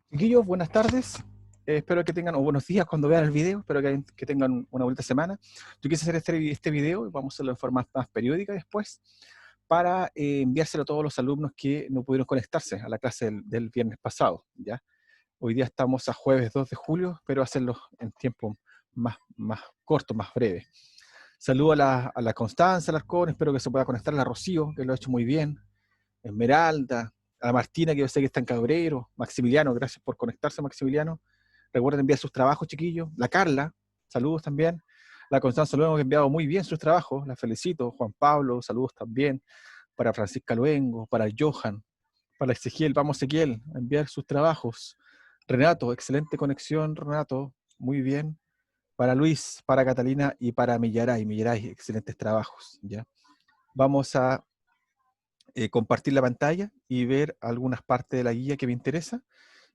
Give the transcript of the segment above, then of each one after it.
Chiquillos, buenas tardes. Espero que tengan, o buenos días cuando vean el video. Espero que tengan una bonita semana. Yo quise hacer este video y vamos a hacerlo en forma más periódica después para enviárselo a todos los alumnos que no pudieron conectarse a la clase del viernes pasado. ¿Ya? Hoy día estamos a jueves 2 de julio, espero hacerlo en tiempo más corto, más breve. Saludo a la Constanza Alarcón, espero que se pueda conectar, a la Rocío, que lo ha hecho muy bien, Esmeralda, a Martina, que yo sé que está en Cabrero, Maximiliano, gracias por conectarse, Maximiliano. Recuerden enviar sus trabajos, chiquillos. La Carla, saludos también. La Constanza Luengo, que ha enviado muy bien sus trabajos, la felicito. Juan Pablo, saludos también. Para Francisca Luengo, para Johan, para Ezequiel, vamos Ezequiel, a enviar sus trabajos. Renato, excelente conexión, Renato, muy bien. Para Luis, para Catalina y para Millaray, excelentes trabajos. ¿Ya? Vamos a compartir la pantalla y ver algunas partes de la guía que me interesa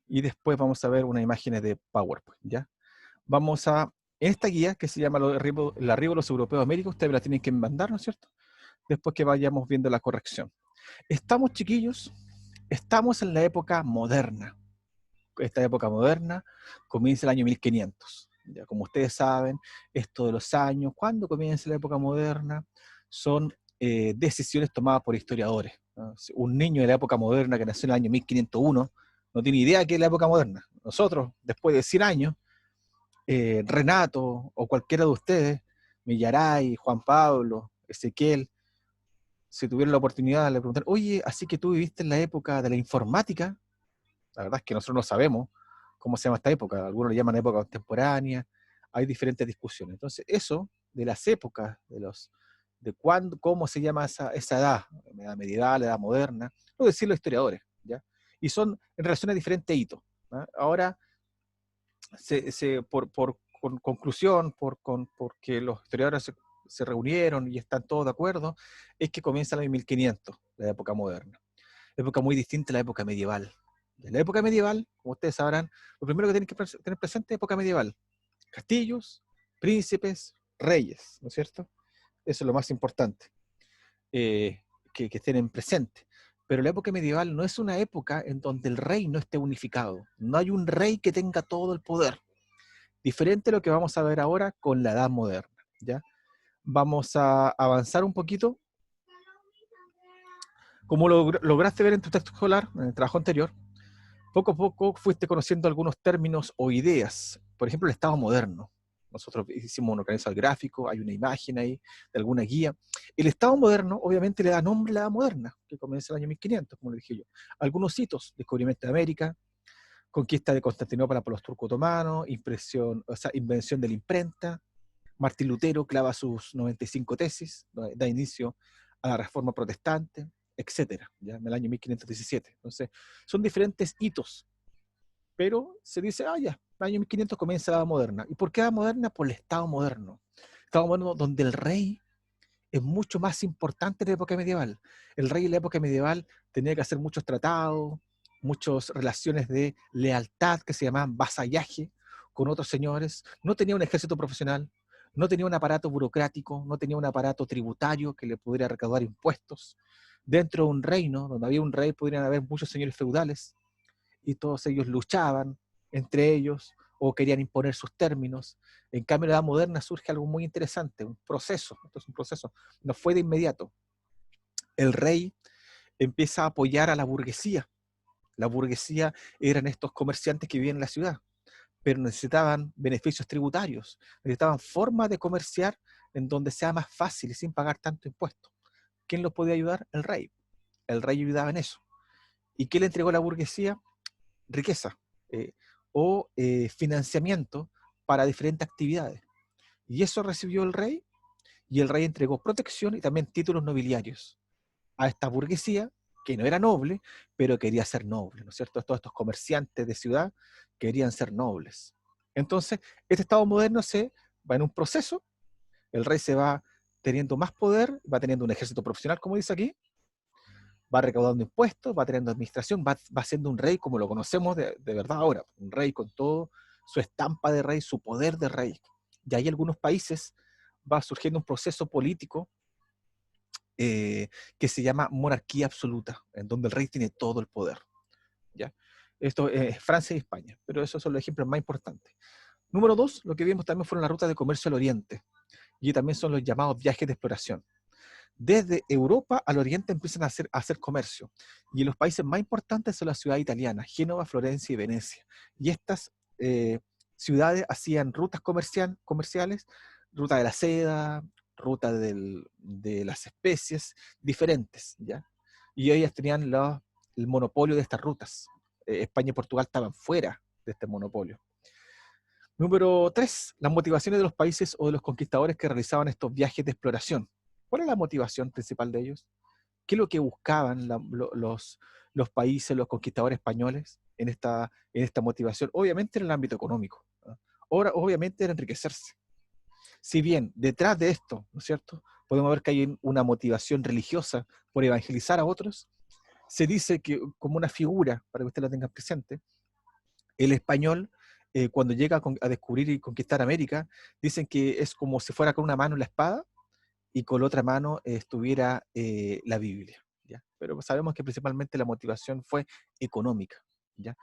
y después vamos a ver unas imágenes de PowerPoint, ¿ya? Vamos a, en esta guía que se llama el arribo de los europeos a América, ustedes me la tienen que mandar, ¿no es cierto? Después que vayamos viendo la corrección. Estamos, chiquillos, estamos en la época moderna. Esta época moderna comienza el año 1500. Ya, como ustedes saben, esto de los años, ¿cuándo comienza la época moderna? Son decisiones tomadas por historiadores, ¿no? Un niño de la época moderna que nació en el año 1501 no tiene idea de qué es la época moderna. Nosotros, después de 100 años, Renato o cualquiera de ustedes, Millaray, Juan Pablo, Ezequiel, si tuvieran la oportunidad, le preguntar, oye, así que tú viviste en la época de la informática. La verdad es que nosotros no sabemos cómo se llama esta época. Algunos le llaman época contemporánea. Hay diferentes discusiones. Entonces, eso de las épocas, de cuándo, cómo se llama esa edad, la edad medieval, la edad moderna, lo decir los historiadores, ¿ya? Y son en relación a diferentes hitos, ¿no? Ahora, por conclusión, porque los historiadores se reunieron y están todos de acuerdo, es que comienza el año 1500, la época moderna. Época muy distinta a la época medieval. En la época medieval, como ustedes sabrán, lo primero que tienen que tener presente es época medieval. Castillos, príncipes, reyes, ¿no es cierto? Eso es lo más importante, que estén en presente. Pero la época medieval no es una época en donde el rey no esté unificado. No hay un rey que tenga todo el poder. Diferente a lo que vamos a ver ahora con la edad moderna, ¿ya? Vamos a avanzar un poquito. Como lograste ver en tu texto escolar, en el trabajo anterior, poco a poco fuiste conociendo algunos términos o ideas. Por ejemplo, el Estado moderno. Nosotros hicimos un organizador gráfico, hay una imagen ahí de alguna guía. El Estado moderno obviamente le da nombre a la edad moderna, que comienza en el año 1500, como le dije yo. Algunos hitos: descubrimiento de América, conquista de Constantinopla por los turcos otomanos, invención de la imprenta, Martín Lutero clava sus 95 tesis, da inicio a la Reforma Protestante, etcétera, ya en el año 1517. Entonces, son diferentes hitos, pero se dice, ya, el año 1500 comienza la Edad Moderna. ¿Y por qué Edad Moderna? Por el Estado moderno. Estado moderno donde el rey es mucho más importante en la época medieval. El rey en la época medieval tenía que hacer muchos tratados, muchas relaciones de lealtad que se llamaban vasallaje con otros señores. No tenía un ejército profesional, no tenía un aparato burocrático, no tenía un aparato tributario que le pudiera recaudar impuestos. Dentro de un reino donde había un rey podrían haber muchos señores feudales y todos ellos luchaban entre ellos o querían imponer sus términos. En cambio, en la edad moderna surge algo muy interesante, un proceso. Esto es un proceso, no fue de inmediato. El rey empieza a apoyar a la burguesía. La burguesía eran estos comerciantes que vivían en la ciudad, pero necesitaban beneficios tributarios, necesitaban formas de comerciar en donde sea más fácil y sin pagar tanto impuesto. ¿Quién los podía ayudar? El rey. El rey ayudaba en eso. ¿Y qué le entregó a la burguesía? Riqueza eh, o financiamiento para diferentes actividades. Y eso recibió el rey, y el rey entregó protección y también títulos nobiliarios a esta burguesía que no era noble, pero quería ser noble, ¿no es cierto? Todos estos comerciantes de ciudad querían ser nobles. Entonces, este Estado moderno se va en un proceso, el rey se va teniendo más poder, va teniendo un ejército profesional, como dice aquí, va recaudando impuestos, va teniendo administración, va siendo un rey como lo conocemos de verdad ahora, un rey con todo su estampa de rey, su poder de rey. Y ahí en algunos países va surgiendo un proceso político que se llama monarquía absoluta, en donde el rey tiene todo el poder, ¿ya? Esto es Francia y España, pero esos son los ejemplos más importantes. Número 2, lo que vimos también fueron las rutas de comercio al oriente, y también son los llamados viajes de exploración. Desde Europa al oriente empiezan a hacer comercio, y los países más importantes son las ciudades italianas, Génova, Florencia y Venecia. Y estas ciudades hacían rutas comerciales, ruta de la seda, ruta de las especies, diferentes, ¿ya? Y ellas tenían el monopolio de estas rutas. España y Portugal estaban fuera de este monopolio. Número 3, las motivaciones de los países o de los conquistadores que realizaban estos viajes de exploración. ¿Cuál es la motivación principal de ellos? ¿Qué es lo que buscaban los países, los conquistadores españoles en esta motivación? Obviamente en el ámbito económico. ¿No? Ahora, obviamente era enriquecerse. Si bien detrás de esto, ¿no es cierto?, podemos ver que hay una motivación religiosa por evangelizar a otros, se dice que como una figura, para que usted la tenga presente, el español, cuando llega a descubrir y conquistar América, dicen que es como si fuera con una mano la espada y con la otra mano estuviera la Biblia, ¿ya? Pero sabemos que principalmente la motivación fue económica, ¿ya?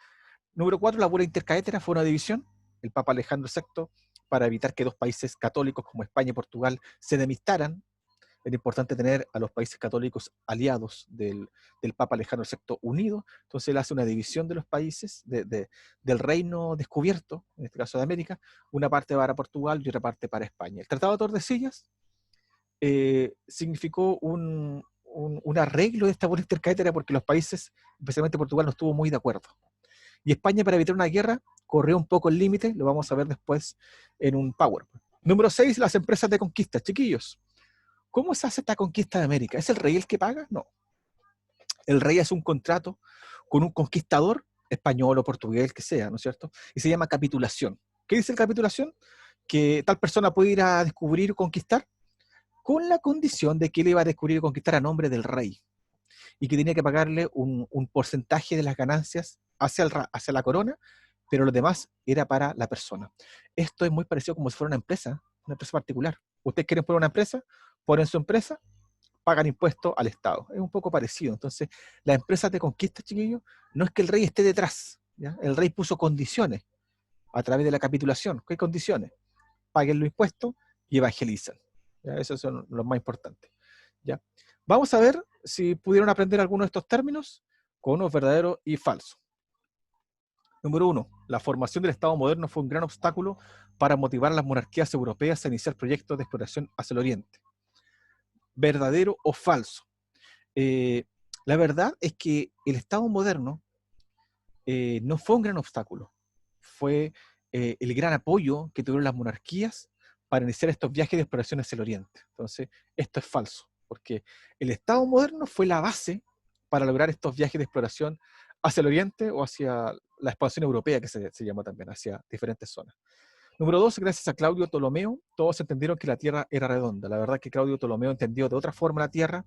Número 4, la bula intercaetera fue una división. El Papa Alejandro VI, para evitar que dos países católicos como España y Portugal se enemistaran, era importante tener a los países católicos aliados del Papa Alejandro VI unidos. Entonces él hace una división de los países, del reino descubierto, en este caso de América, una parte para Portugal y otra parte para España. El Tratado de Tordesillas significó un arreglo de esta bula intercaetera porque los países, especialmente Portugal, no estuvo muy de acuerdo. Y España, para evitar una guerra, corrió un poco el límite, lo vamos a ver después en un PowerPoint. Número 6, las empresas de conquista. Chiquillos, ¿cómo se hace esta conquista de América? ¿Es el rey el que paga? No. El rey hace un contrato con un conquistador, español o portugués, el que sea, ¿no es cierto? Y se llama capitulación. ¿Qué dice la capitulación? Que tal persona puede ir a descubrir o conquistar con la condición de que él iba a descubrir y conquistar a nombre del rey y que tenía que pagarle un porcentaje de las ganancias hacia la corona, pero lo demás era para la persona. Esto es muy parecido como si fuera una empresa particular. Ustedes quieren poner una empresa, ponen su empresa, pagan impuestos al Estado. Es un poco parecido. Entonces, las empresas de conquista, chiquillos, no es que el rey esté detrás, ¿ya? El rey puso condiciones a través de la capitulación. ¿Qué condiciones? Paguen los impuestos y evangelizan. ¿Ya? Esos son los más importantes. ¿Ya? Vamos a ver si pudieron aprender algunos de estos términos con unos verdaderos y falsos. Número 1. La formación del Estado moderno fue un gran obstáculo para motivar a las monarquías europeas a iniciar proyectos de exploración hacia el oriente. ¿Verdadero o falso? La verdad es que el Estado moderno no fue un gran obstáculo. Fue el gran apoyo que tuvieron las monarquías para iniciar estos viajes de exploración hacia el oriente. Entonces, esto es falso, porque el Estado moderno fue la base para lograr estos viajes de exploración hacia el oriente o hacia la expansión europea, que se llama también, hacia diferentes zonas. Número 2, gracias a Claudio Ptolomeo, todos entendieron que la Tierra era redonda. La verdad es que Claudio Ptolomeo entendió de otra forma la Tierra,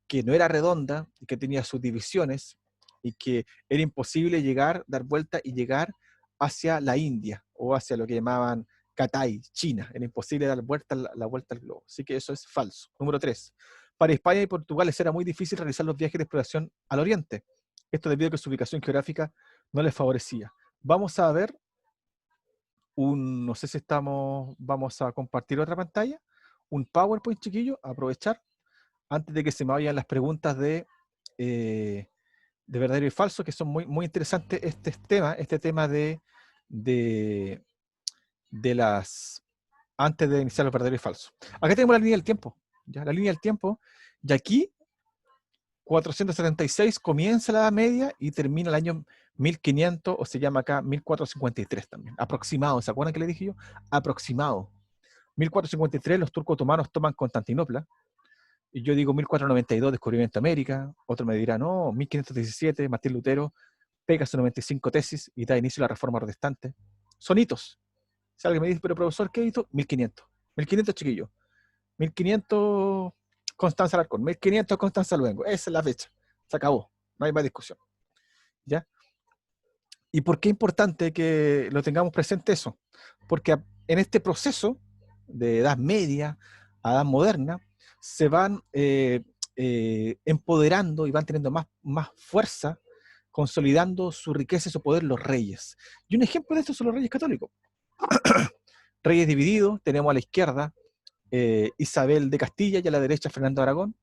que no era redonda y que tenía sus divisiones y que era imposible llegar, dar vuelta y llegar hacia la India o hacia lo que llamaban Catay, China. Era imposible dar la vuelta al globo. Así que eso es falso. Número 3. Para España y Portugal les era muy difícil realizar los viajes de exploración al oriente. Esto debido a que su ubicación geográfica no les favorecía. Vamos a ver no sé si vamos a compartir otra pantalla, un PowerPoint, chiquillo, aprovechar, antes de que se me vayan las preguntas de verdadero y falso, que son muy, muy interesantes este tema de antes de iniciar los verdaderos y falsos. Acá tenemos la línea del tiempo, ¿ya? La línea del tiempo, y aquí 476 comienza la Edad Media y termina el año 1500, o se llama acá 1453 también, aproximado. ¿Se acuerdan que le dije yo? Aproximado. 1453 los turcos otomanos toman Constantinopla, y yo digo 1492 descubrimiento de América, otro me dirá no, 1517 Martín Lutero pega su 95 tesis y da inicio a la Reforma Protestante. Son hitos. Si alguien me dice, pero profesor, ¿qué hito? 1500. 1500, chiquillo. 1500 Constanza Alarcón, 1500 Constanza Luengo. Esa es la fecha. Se acabó. No hay más discusión. ¿Ya? ¿Y por qué es importante que lo tengamos presente eso? Porque en este proceso de Edad Media a Edad Moderna se van empoderando y van teniendo más fuerza consolidando su riqueza y su poder los reyes. Y un ejemplo de esto son los reyes católicos. Reyes divididos, tenemos a la izquierda Isabel de Castilla y a la derecha Fernando de Aragón.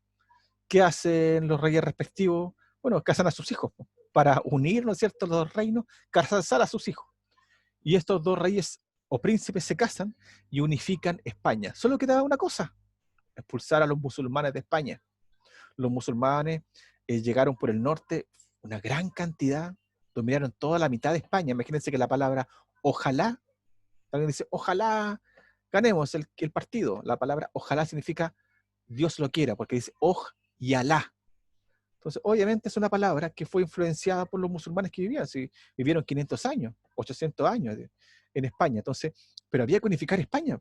¿Qué hacen los reyes respectivos? Bueno, casan a sus hijos, para unir, ¿no es cierto?, los dos reinos, casar a sus hijos. Y estos dos reyes o príncipes se casan y unifican España. Solo quedaba una cosa: expulsar a los musulmanes de España. Los musulmanes llegaron por el norte, una gran cantidad, dominaron toda la mitad de España. Imagínense que la palabra ojalá, alguien dice, ojalá ganemos el partido. La palabra ojalá significa Dios lo quiera, porque dice oj y alá. Entonces, obviamente es una palabra que fue influenciada por los musulmanes que vivían. Si vivieron 500 años, 800 años en España. Entonces, pero había que unificar España.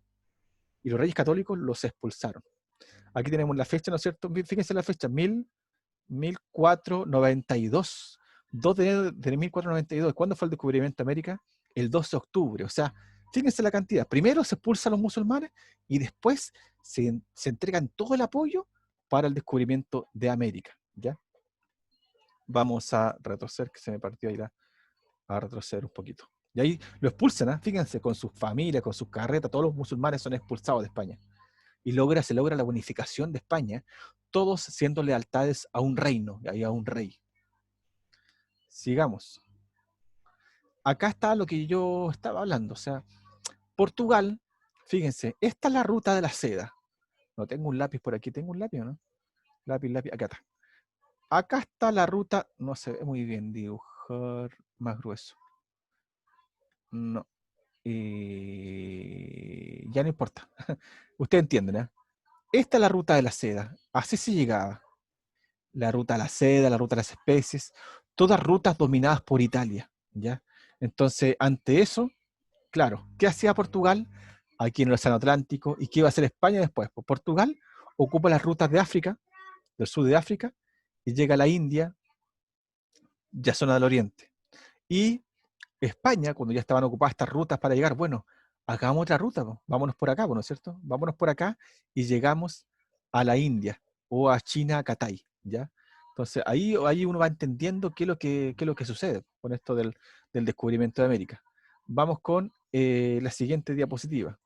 Y los reyes católicos los expulsaron. Aquí tenemos la fecha, ¿no es cierto? Fíjense la fecha, 1492. 2 de enero de 1492. ¿Cuándo fue el descubrimiento de América? El 12 de octubre. O sea, fíjense la cantidad. Primero se expulsan a los musulmanes y después se entregan todo el apoyo para el descubrimiento de América. ¿Ya? Vamos a retroceder, que se me partió ahí a retroceder un poquito. Y ahí lo expulsan, ¿eh? Fíjense, con sus familias, con sus carretas, todos los musulmanes son expulsados de España. Y se logra la unificación de España, todos siendo lealtades a un reino y a un rey. Sigamos. Acá está lo que yo estaba hablando, o sea, Portugal, fíjense, esta es la ruta de la seda. No tengo un lápiz por aquí, ¿tengo un lápiz o no? Lápiz, acá está. Acá está la ruta, no se ve muy bien, dibujar más grueso. No. Ya no importa. Ustedes entienden, ¿eh? Esta es la ruta de la seda. Así se llegaba. La ruta de la seda, la ruta de las especies, todas rutas dominadas por Italia, ¿ya? Entonces, ante eso, claro, ¿qué hacía Portugal aquí en el Océano Atlántico? ¿Y qué iba a hacer España después? Pues Portugal ocupa las rutas de África, del sur de África, y llega a la India, ya zona del Oriente. Y España, cuando ya estaban ocupadas estas rutas para llegar, bueno, hagamos otra ruta, pues, vámonos por acá, ¿no es cierto? Vámonos por acá y llegamos a la India o a China, a Catay, ¿ya? Entonces ahí uno va entendiendo qué es lo que sucede con esto del descubrimiento de América. Vamos con la siguiente diapositiva.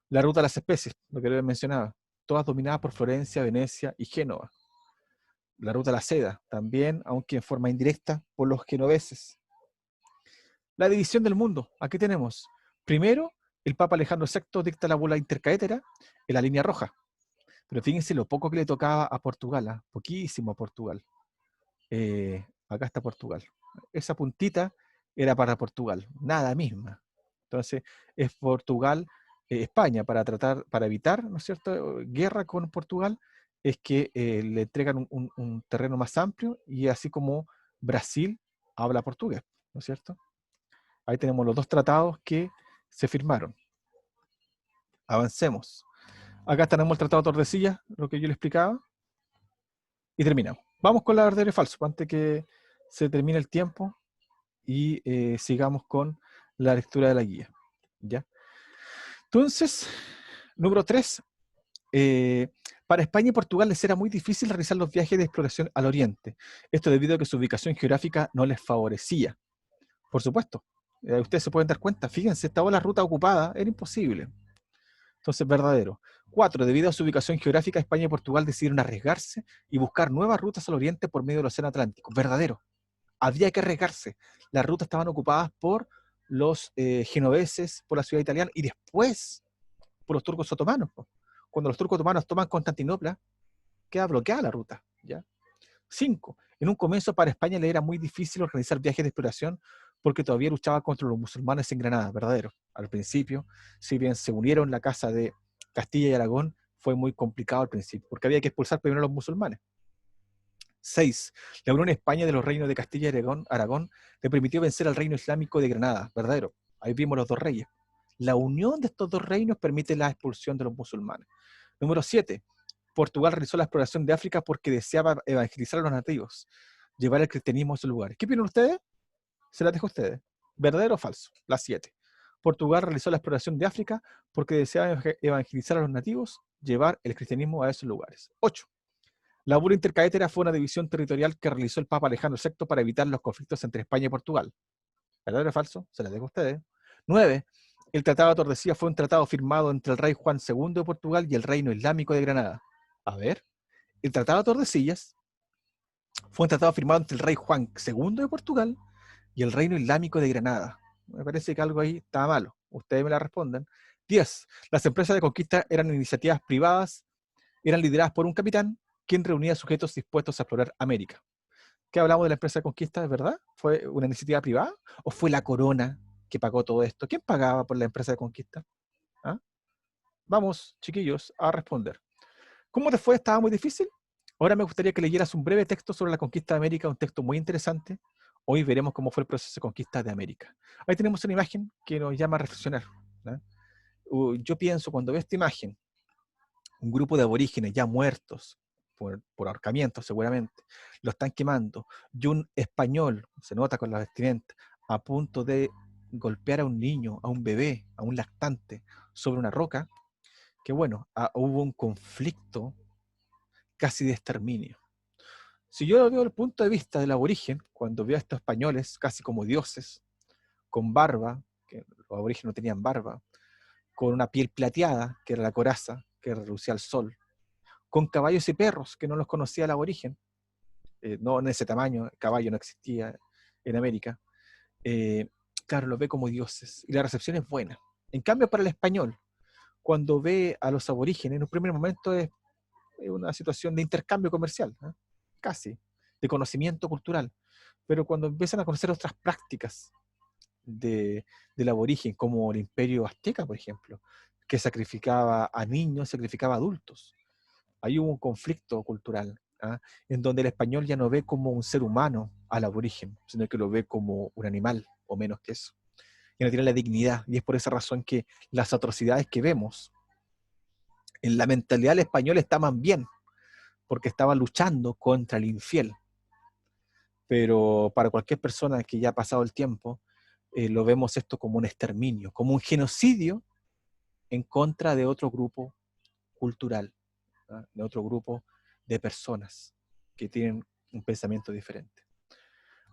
La ruta de las especies, lo que les mencionaba, todas dominadas por Florencia, Venecia y Génova. La ruta de la seda, también, aunque en forma indirecta, por los genoveses. La división del mundo, aquí tenemos. Primero, el Papa Alejandro VI dicta la bula intercaetera en la línea roja. Pero fíjense lo poco que le tocaba a Portugal, ¿eh? Poquísimo a Portugal. Acá está Portugal. Esa puntita era para Portugal, nada misma. Entonces, es Portugal, España, para evitar, ¿no es cierto?, guerra con Portugal, es que le entregan un terreno más amplio, y así como Brasil habla portugués, ¿no es cierto? Ahí tenemos los dos tratados que se firmaron. Avancemos. Acá tenemos el Tratado de Tordesillas, lo que yo le explicaba. Y terminamos. Vamos con la verdadero y falso, antes que se termine el tiempo y sigamos con la lectura de la guía. ¿Ya? Entonces, número 3. Para España y Portugal les era muy difícil realizar los viajes de exploración al oriente. Esto debido a que su ubicación geográfica no les favorecía. Por supuesto. Ustedes se pueden dar cuenta. Fíjense, estaba la ruta ocupada, era imposible. Entonces, verdadero. 4. Debido a su ubicación geográfica, España y Portugal decidieron arriesgarse y buscar nuevas rutas al oriente por medio del Océano Atlántico. Verdadero. Había que arriesgarse. Las rutas estaban ocupadas por los genoveses, por la ciudad italiana y después por los turcos otomanos. Cuando los turcos otomanos toman Constantinopla, queda bloqueada la ruta. ¿Ya? 5. En un comienzo para España le era muy difícil organizar viajes de exploración porque todavía luchaba contra los musulmanes en Granada. Verdadero. Al principio, si bien se unieron la casa de Castilla y Aragón, fue muy complicado al principio, porque había que expulsar primero a los musulmanes. 6. La unión España de los reinos de Castilla y Aragón le permitió vencer al reino islámico de Granada. Verdadero. Ahí vimos los dos reyes. La unión de estos dos reinos permite la expulsión de los musulmanes. Número 7. Portugal realizó la exploración de África porque deseaba evangelizar a los nativos, llevar el cristianismo a esos lugares. ¿Qué opinan ustedes? Se las dejo a ustedes. ¿Verdadero o falso? La 7. Portugal realizó la exploración de África porque deseaba evangelizar a los nativos, llevar el cristianismo a esos lugares. 8. La bula intercaetera fue una división territorial que realizó el Papa Alejandro VI para evitar los conflictos entre España y Portugal. ¿Verdadero o falso? Se las dejo a ustedes. 9. El Tratado de Tordesillas fue un tratado firmado entre el rey Juan II de Portugal y el Reino Islámico de Granada. A ver, el Tratado de Tordesillas fue un tratado firmado entre el rey Juan II de Portugal y el Reino Islámico de Granada. Me parece que algo ahí está malo. Ustedes me la responden. 10. Las empresas de conquista eran iniciativas privadas, eran lideradas por un capitán, quien reunía sujetos dispuestos a explorar América. ¿Qué hablamos de la empresa de conquista? ¿Es verdad? ¿Fue una iniciativa privada? ¿O fue la corona que pagó todo esto? ¿Quién pagaba por la empresa de conquista? ¿Ah? Vamos, chiquillos, a responder. ¿Cómo te fue? ¿Estaba muy difícil? Ahora me gustaría que leyeras un breve texto sobre la conquista de América, un texto muy interesante. Hoy veremos cómo fue el proceso de conquista de América. Ahí tenemos una imagen que nos llama a reflexionar, ¿no? Yo pienso, cuando veo esta imagen, un grupo de aborígenes ya muertos, por ahorcamiento seguramente, lo están quemando, y un español, se nota con la vestimenta, a punto de golpear a un niño, a un bebé, a un lactante, sobre una roca, que bueno, hubo un conflicto casi de exterminio. Si yo lo veo desde el punto de vista del aborigen, cuando veo a estos españoles casi como dioses, con barba, que los aborígenes no tenían barba, con una piel plateada, que era la coraza, que relucía al sol, con caballos y perros, que no los conocía el aborigen, no en ese tamaño, el caballo no existía en América, eh, claro, los ve como dioses, y la recepción es buena. En cambio, para el español, cuando ve a los aborígenes, en un primer momento es una situación de intercambio comercial, ¿eh? Casi, de conocimiento cultural, pero cuando empiezan a conocer otras prácticas del aborigen, como el imperio azteca, por ejemplo, que sacrificaba a niños, sacrificaba a adultos, ahí hubo un conflicto cultural, ¿ah? En donde el español ya no ve como un ser humano al aborigen, sino que lo ve como un animal, o menos que eso. Y no tiene la dignidad, y es por esa razón que las atrocidades que vemos en la mentalidad del español estaban bien, porque estaban luchando contra el infiel. Pero para cualquier persona que ya ha pasado el tiempo, lo vemos esto como un exterminio, como un genocidio en contra de otro grupo cultural, ¿ah? De otro grupo de personas que tienen un pensamiento diferente.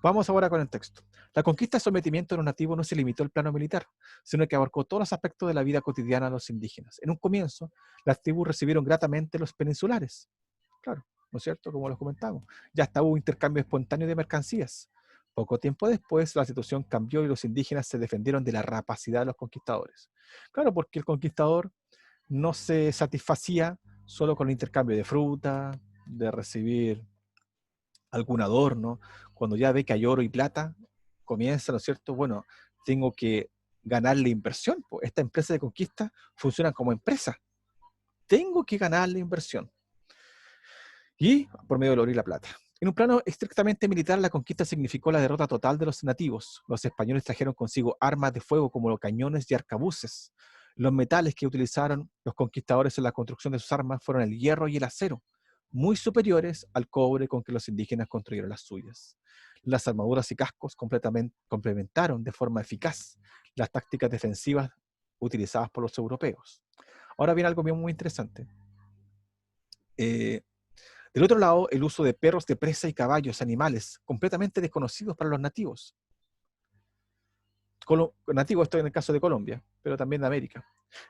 Vamos ahora con el texto. La conquista y sometimiento de los nativos no se limitó al plano militar, sino que abarcó todos los aspectos de la vida cotidiana de los indígenas. En un comienzo, las tribus recibieron gratamente los peninsulares, claro, ¿no es cierto? Como los comentamos. Ya hasta hubo intercambio espontáneo de mercancías. Poco tiempo después, la situación cambió y los indígenas se defendieron de la rapacidad de los conquistadores. Claro, porque el conquistador no se satisfacía solo con el intercambio de fruta, de recibir algún adorno. Cuando ya ve que hay oro y plata, comienza, ¿no es cierto? Bueno, tengo que ganarle inversión. Pues esta empresa de conquista funciona como empresa. Tengo que ganarle inversión. Y por medio del oro y la plata. En un plano estrictamente militar, la conquista significó la derrota total de los nativos. Los españoles trajeron consigo armas de fuego como los cañones y arcabuces. Los metales que utilizaron los conquistadores en la construcción de sus armas fueron el hierro y el acero, muy superiores al cobre con que los indígenas construyeron las suyas. Las armaduras y cascos complementaron de forma eficaz las tácticas defensivas utilizadas por los europeos. Ahora viene algo muy interesante. Del otro lado, el uso de perros de presa y caballos, animales completamente desconocidos para los nativos. Nativos, esto en el caso de Colombia, pero también de América.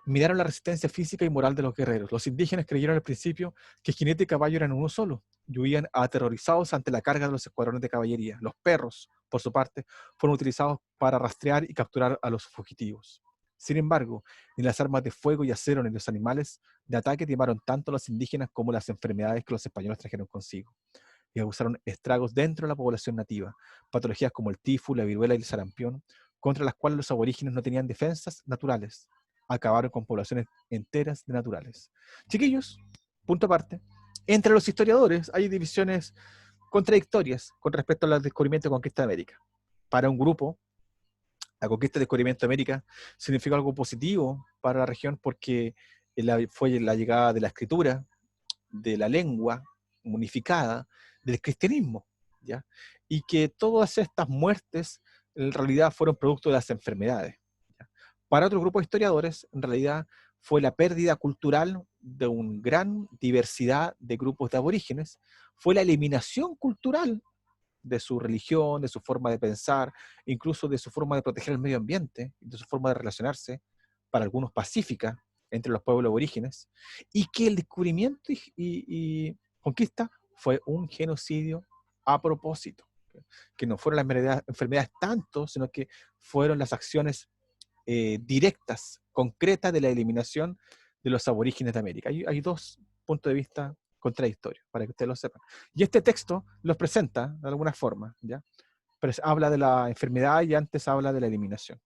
Miraron la resistencia física y moral de los guerreros. Los indígenas creyeron al principio que jinete y caballo eran uno solo y huían aterrorizados ante la carga de los escuadrones de caballería. Los perros, por su parte, fueron utilizados para rastrear y capturar a los fugitivos. Sin embargo, ni las armas de fuego y acero ni los animales de ataque timaron tanto a los indígenas como las enfermedades que los españoles trajeron consigo. Y causaron estragos dentro de la población nativa, patologías como el tifus, la viruela y el sarampión, contra las cuales los aborígenes no tenían defensas naturales. Acabaron con poblaciones enteras de naturales. Chiquillos, punto aparte, entre los historiadores hay divisiones contradictorias con respecto al descubrimiento y conquista de América. Para un grupo, la conquista y descubrimiento de América significó algo positivo para la región porque fue la llegada de la escritura, de la lengua unificada, del cristianismo, ¿ya? Y que todas estas muertes en realidad fueron producto de las enfermedades, ¿ya? Para otro grupo de historiadores, en realidad fue la pérdida cultural de una gran diversidad de grupos de aborígenes, fue la eliminación cultural de su religión, de su forma de pensar, incluso de su forma de proteger el medio ambiente, de su forma de relacionarse, para algunos pacífica, entre los pueblos aborígenes, y que el descubrimiento y conquista fue un genocidio a propósito, que no fueron las enfermedades tanto, sino que fueron las acciones directas, concretas de la eliminación de los aborígenes de América. Hay dos puntos de vista contradictorios, para que ustedes lo sepan. Y este texto los presenta de alguna forma, ¿ya? Pero habla de la enfermedad y antes habla de la eliminación.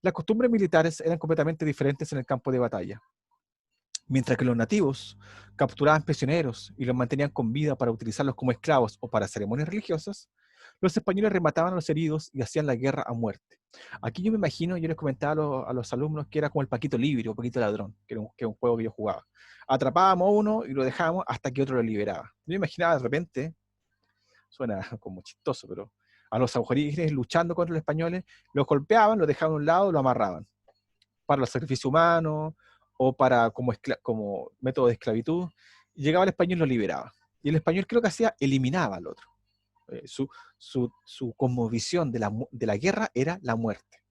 Las costumbres militares eran completamente diferentes en el campo de batalla. Mientras que los nativos capturaban prisioneros y los mantenían con vida para utilizarlos como esclavos o para ceremonias religiosas, los españoles remataban a los heridos y hacían la guerra a muerte. Aquí yo me imagino, yo les comentaba a los alumnos que era como el Paquito Libre o Paquito Ladrón, que era un juego que yo jugaba. Atrapábamos a uno y lo dejábamos hasta que otro lo liberaba. Yo me imaginaba de repente, suena como chistoso, pero a los aborígenes luchando contra los españoles, los golpeaban, los dejaban a un lado, lo amarraban para el sacrificio humano o para como método de esclavitud. Y llegaba el español y lo liberaba. Y el español, creo que hacía, eliminaba al otro. Su cosmovisión de la guerra era la muerte.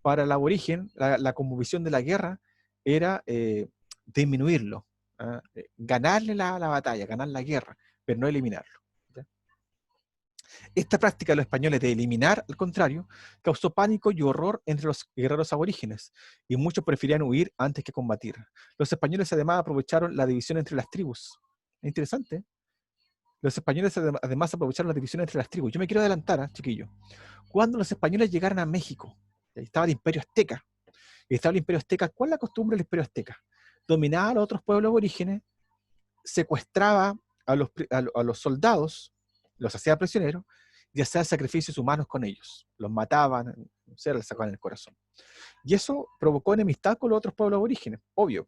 Para el aborigen, la cosmovisión de la guerra era disminuirlo, ganarle la batalla, ganar la guerra, pero no eliminarlo. ¿Ya? Esta práctica de los españoles de eliminar, al contrario, causó pánico y horror entre los guerreros aborígenes, y muchos preferían huir antes que combatir. Los españoles además aprovecharon la división entre las tribus. Es interesante. Los españoles además aprovecharon la división entre las tribus. Yo me quiero adelantar, chiquillo. Cuando los españoles llegaron a México, ahí estaba el Imperio Azteca. Y estaba el Imperio Azteca. ¿Cuál es la costumbre del Imperio Azteca? Dominaba a los otros pueblos aborígenes, secuestraba a los soldados, los hacía prisioneros, y hacía sacrificios humanos con ellos. Los mataban, no sé, les sacaban el corazón. Y eso provocó enemistad con los otros pueblos aborígenes, obvio.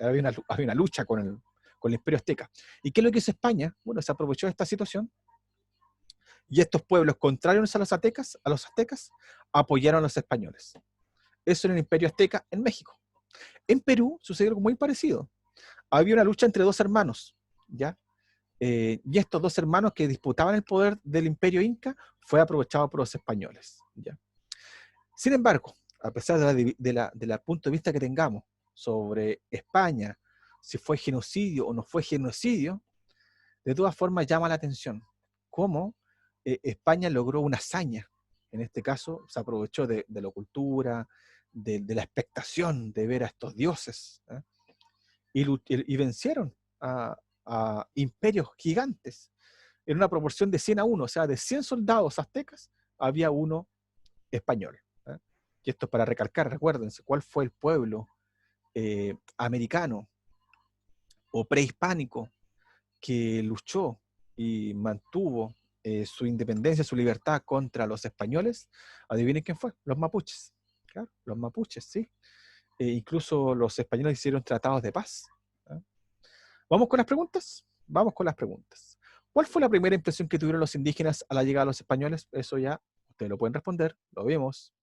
Había una lucha con el Imperio Azteca. ¿Y qué es lo que hizo España? Bueno, se aprovechó de esta situación y estos pueblos contrarios a los aztecas, apoyaron a los españoles. Eso en el Imperio Azteca en México. En Perú sucedió algo muy parecido. Había una lucha entre dos hermanos, ¿ya? Y estos dos hermanos que disputaban el poder del Imperio Inca fue aprovechado por los españoles, ¿ya? Sin embargo, a pesar del punto de vista que tengamos sobre España, si fue genocidio o no fue genocidio, de todas formas llama la atención cómo España logró una hazaña. En este caso, se aprovechó de la cultura, de la expectación de ver a estos dioses, ¿eh? Y vencieron a imperios gigantes en una proporción de 100 a 1, o sea, de 100 soldados aztecas, había uno español. ¿Eh? Y esto es para recalcar, recuérdense, ¿cuál fue el pueblo americano o prehispánico que luchó y mantuvo su independencia, su libertad contra los españoles? Adivinen quién fue, los mapuches. Claro, los mapuches, sí. Incluso los españoles hicieron tratados de paz. ¿Eh? ¿Vamos con las preguntas? Vamos con las preguntas. ¿Cuál fue la primera impresión que tuvieron los indígenas a la llegada de los españoles? Eso ya ustedes lo pueden responder, lo vimos.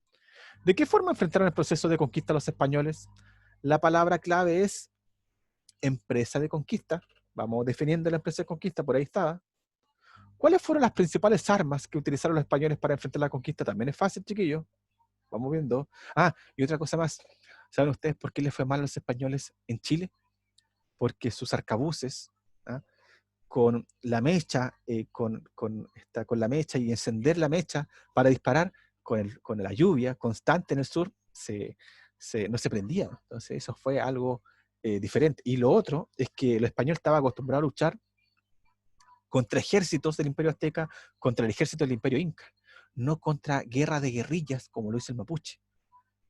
¿De qué forma enfrentaron el proceso de conquista los españoles? La palabra clave es empresa de conquista. Vamos definiendo la empresa de conquista, por ahí está. ¿Cuáles fueron las principales armas que utilizaron los españoles para enfrentar la conquista? También es fácil, chiquillos. Vamos viendo. Ah, y otra cosa más. ¿Saben ustedes por qué les fue mal a los españoles en Chile? Porque sus arcabuces, ¿ah? Con la mecha, con la mecha y encender la mecha para disparar con la lluvia constante en el sur, no se prendía. Entonces eso fue algo diferente. Y lo otro es que los españoles estaban acostumbrados a luchar contra ejércitos del Imperio Azteca, contra el ejército del Imperio Inca, no contra guerra de guerrillas como lo hizo el mapuche,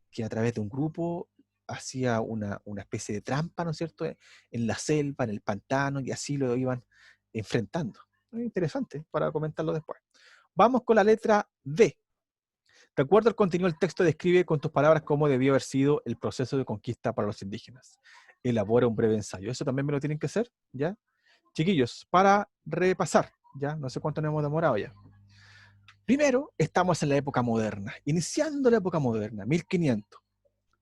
que a través de un grupo hacía una especie de trampa, ¿no es cierto?, en la selva, en el pantano, y así lo iban enfrentando. Es interesante para comentarlo después. Vamos con la letra D. De acuerdo al contenido del texto, describe con tus palabras cómo debió haber sido el proceso de conquista para los indígenas. Elabora un breve ensayo. Eso también me lo tienen que hacer, ¿ya? Chiquillos, para repasar, ¿ya? No sé cuánto nos hemos demorado ya. Primero, estamos en la época moderna, iniciando la época moderna, 1500.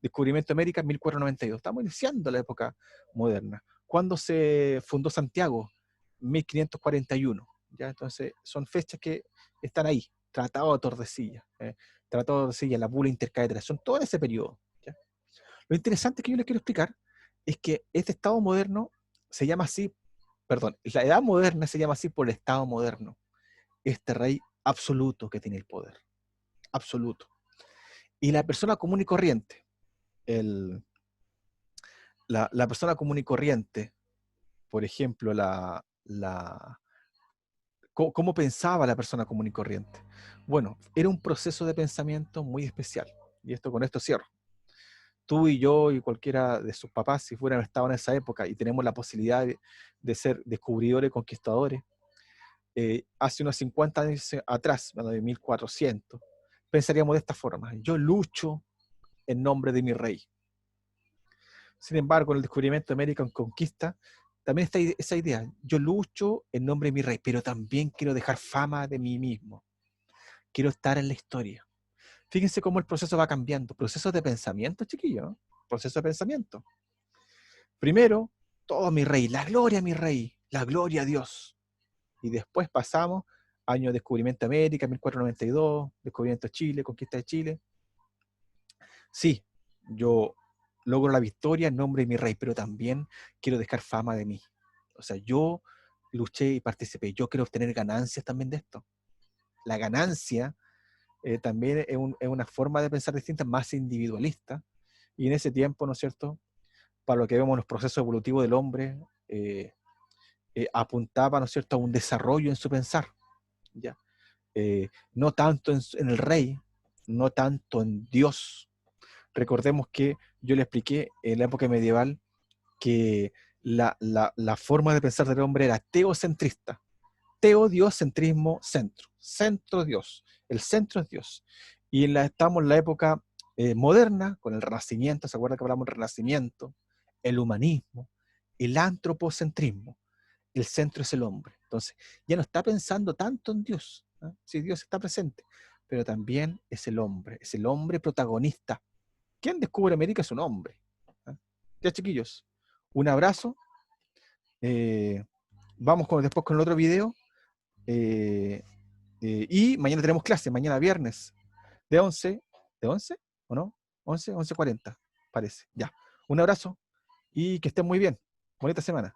Descubrimiento de América, 1492. Estamos iniciando la época moderna. ¿Cuándo se fundó Santiago? 1541. ¿Ya? Entonces, son fechas que están ahí. Tratado de Tordesillas. Tratado de Tordesillas, la bula intercatedral. Son todo en ese periodo. ¿Ya? Lo interesante que yo les quiero explicar es que este Estado moderno se llama así, perdón, la edad moderna se llama así por el Estado moderno. Este rey absoluto que tiene el poder. Absoluto. Y la persona común y corriente, la persona común y corriente, por ejemplo, ¿cómo pensaba la persona común y corriente? Bueno, era un proceso de pensamiento muy especial. Y con esto cierro. Tú y yo y cualquiera de sus papás, si fueran estado en esa época y tenemos la posibilidad de ser descubridores, conquistadores, hace unos 50 años atrás, bueno, de 1400, pensaríamos de esta forma: yo lucho en nombre de mi rey. Sin embargo, en el descubrimiento de América en conquista, también está esa idea: yo lucho en nombre de mi rey, pero también quiero dejar fama de mí mismo. Quiero estar en la historia. Fíjense cómo el proceso va cambiando. Proceso de pensamiento, chiquillos, ¿no? Proceso de pensamiento. Primero, todo mi rey, la gloria a mi rey, la gloria a Dios. Y después pasamos, año de descubrimiento de América, 1492, descubrimiento de Chile, conquista de Chile. Sí, yo logro la victoria en nombre de mi rey, pero también quiero dejar fama de mí. O sea, yo luché y participé. Yo quiero obtener ganancias también de esto. La ganancia también es una forma de pensar distinta, más individualista. Y en ese tiempo, ¿no es cierto?, para lo que vemos en los procesos evolutivos del hombre, apuntaba, ¿no es cierto?, a un desarrollo en su pensar. ¿Ya? No tanto en el rey, no tanto en Dios. Recordemos que yo le expliqué en la época medieval que la forma de pensar del hombre era teocentrista. Teo, Dios, centrismo, centro. Centro, Dios. El centro es Dios. Y estamos en la época moderna, con el Renacimiento. ¿Se acuerdan que hablamos del Renacimiento? El humanismo, el antropocentrismo. El centro es el hombre. Entonces, ya no está pensando tanto en Dios. ¿Eh? Sí, Dios está presente, pero también es el hombre protagonista. ¿Quién descubre América? Es un hombre. ¿Eh? Ya, chiquillos, un abrazo. Eh, vamos después con el otro video. Y mañana tenemos clase, mañana viernes, de 11, ¿de 11? ¿O no? 11:40, parece. Ya. Un abrazo y que estén muy bien. Bonita semana.